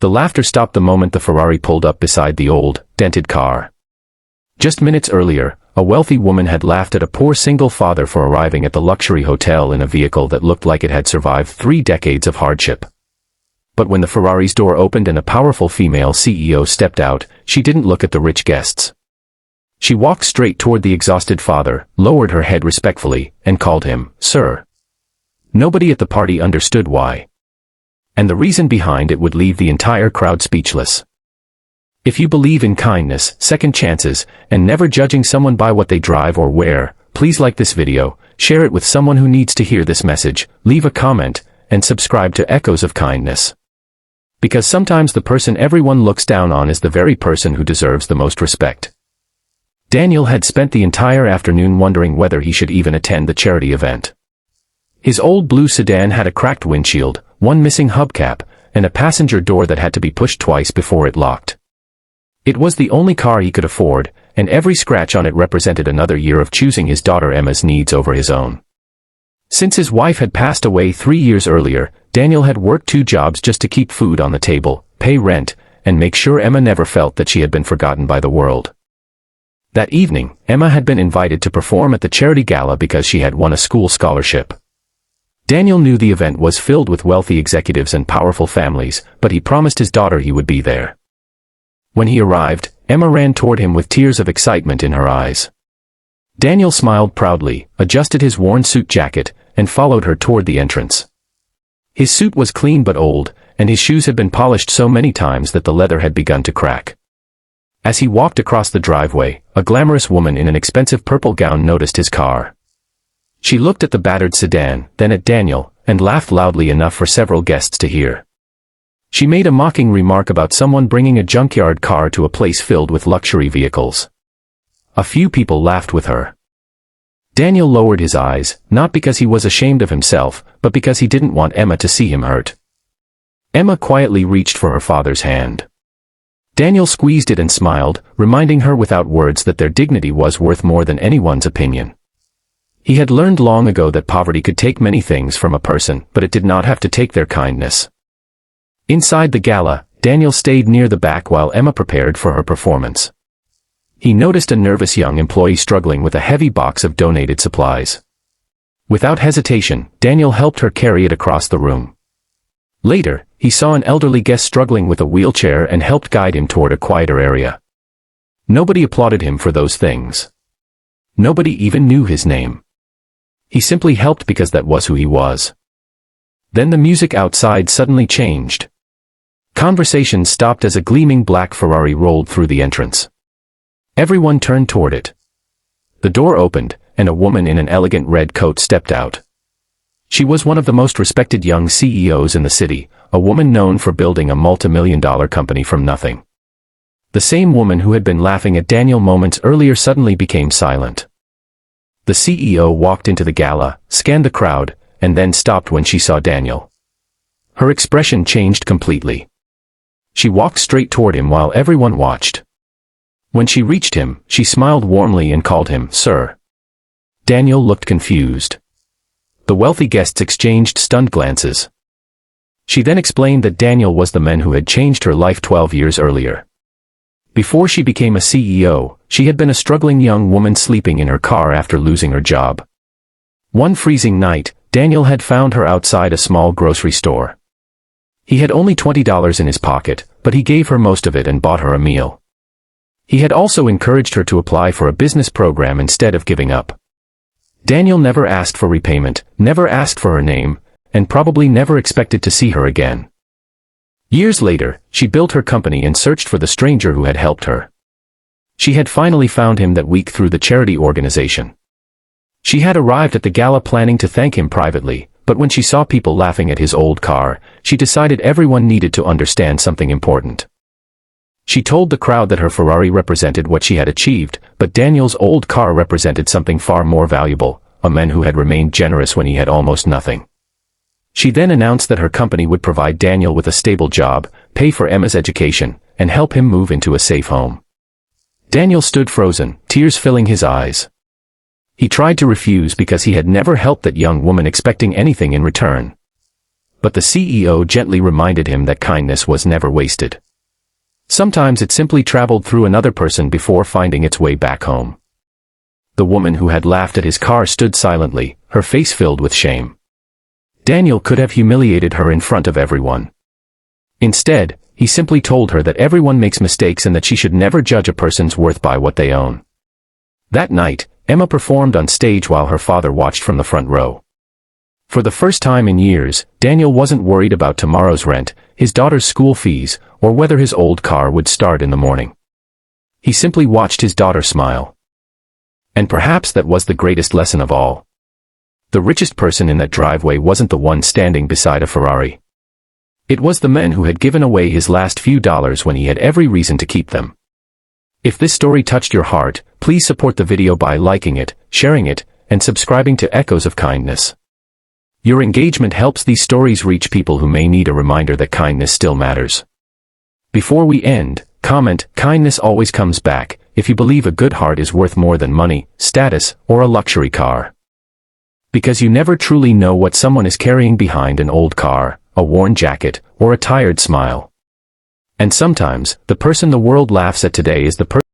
The laughter stopped the moment the Ferrari pulled up beside the old, dented car. Just minutes earlier, a wealthy woman had laughed at a poor single father for arriving at the luxury hotel in a vehicle that looked like it had survived 3 decades of hardship. But when the Ferrari's door opened and a powerful female CEO stepped out, she didn't look at the rich guests. She walked straight toward the exhausted father, lowered her head respectfully, and called him, "Sir." Nobody at the party understood why. And the reason behind it would leave the entire crowd speechless. If you believe in kindness, second chances, and never judging someone by what they drive or wear, please like this video, share it with someone who needs to hear this message, leave a comment, and subscribe to Echoes of Kindness. Because sometimes the person everyone looks down on is the very person who deserves the most respect. Daniel had spent the entire afternoon wondering whether he should even attend the charity event. His old blue sedan had a cracked windshield, one missing hubcap, and a passenger door that had to be pushed twice before it locked. It was the only car he could afford, and every scratch on it represented another year of choosing his daughter Emma's needs over his own. Since his wife had passed away 3 years earlier, Daniel had worked 2 jobs just to keep food on the table, pay rent, and make sure Emma never felt that she had been forgotten by the world. That evening, Emma had been invited to perform at the charity gala because she had won a school scholarship. Daniel knew the event was filled with wealthy executives and powerful families, but he promised his daughter he would be there. When he arrived, Emma ran toward him with tears of excitement in her eyes. Daniel smiled proudly, adjusted his worn suit jacket, and followed her toward the entrance. His suit was clean but old, and his shoes had been polished so many times that the leather had begun to crack. As he walked across the driveway, a glamorous woman in an expensive purple gown noticed his car. She looked at the battered sedan, then at Daniel, and laughed loudly enough for several guests to hear. She made a mocking remark about someone bringing a junkyard car to a place filled with luxury vehicles. A few people laughed with her. Daniel lowered his eyes, not because he was ashamed of himself, but because he didn't want Emma to see him hurt. Emma quietly reached for her father's hand. Daniel squeezed it and smiled, reminding her without words that their dignity was worth more than anyone's opinion. He had learned long ago that poverty could take many things from a person, but it did not have to take their kindness. Inside the gala, Daniel stayed near the back while Emma prepared for her performance. He noticed a nervous young employee struggling with a heavy box of donated supplies. Without hesitation, Daniel helped her carry it across the room. Later, he saw an elderly guest struggling with a wheelchair and helped guide him toward a quieter area. Nobody applauded him for those things. Nobody even knew his name. He simply helped because that was who he was. Then the music outside suddenly changed. Conversation stopped as a gleaming black Ferrari rolled through the entrance. Everyone turned toward it. The door opened, and a woman in an elegant red coat stepped out. She was one of the most respected young CEOs in the city, a woman known for building a multi-million-dollar company from nothing. The same woman who had been laughing at Daniel moments earlier suddenly became silent. The CEO walked into the gala, scanned the crowd, and then stopped when she saw Daniel. Her expression changed completely. She walked straight toward him while everyone watched. When she reached him, she smiled warmly and called him, "Sir." Daniel looked confused. The wealthy guests exchanged stunned glances. She then explained that Daniel was the man who had changed her life 12 years earlier. Before she became a CEO, she had been a struggling young woman sleeping in her car after losing her job. One freezing night, Daniel had found her outside a small grocery store. He had only $20 in his pocket, but he gave her most of it and bought her a meal. He had also encouraged her to apply for a business program instead of giving up. Daniel never asked for repayment, never asked for her name, and probably never expected to see her again. Years later, she built her company and searched for the stranger who had helped her. She had finally found him that week through the charity organization. She had arrived at the gala planning to thank him privately, but when she saw people laughing at his old car, she decided everyone needed to understand something important. She told the crowd that her Ferrari represented what she had achieved, but Daniel's old car represented something far more valuable, a man who had remained generous when he had almost nothing. She then announced that her company would provide Daniel with a stable job, pay for Emma's education, and help him move into a safe home. Daniel stood frozen, tears filling his eyes. He tried to refuse because he had never helped that young woman expecting anything in return. but the CEO gently reminded him that kindness was never wasted. Sometimes it simply traveled through another person before finding its way back home. The woman who had laughed at his car stood silently, her face filled with shame. Daniel could have humiliated her in front of everyone. Instead, he simply told her that everyone makes mistakes and that she should never judge a person's worth by what they own. That night, Emma performed on stage while her father watched from the front row. For the first time in years, Daniel wasn't worried about tomorrow's rent, his daughter's school fees, or whether his old car would start in the morning. He simply watched his daughter smile. And perhaps that was the greatest lesson of all. The richest person in that driveway wasn't the one standing beside a Ferrari. It was the man who had given away his last few dollars when he had every reason to keep them. If this story touched your heart, please support the video by liking it, sharing it, and subscribing to Echoes of Kindness. Your engagement helps these stories reach people who may need a reminder that kindness still matters. Before we end, comment, "Kindness always comes back," if you believe a good heart is worth more than money, status, or a luxury car. Because you never truly know what someone is carrying behind an old car, a worn jacket, or a tired smile. And sometimes, the person the world laughs at today is the person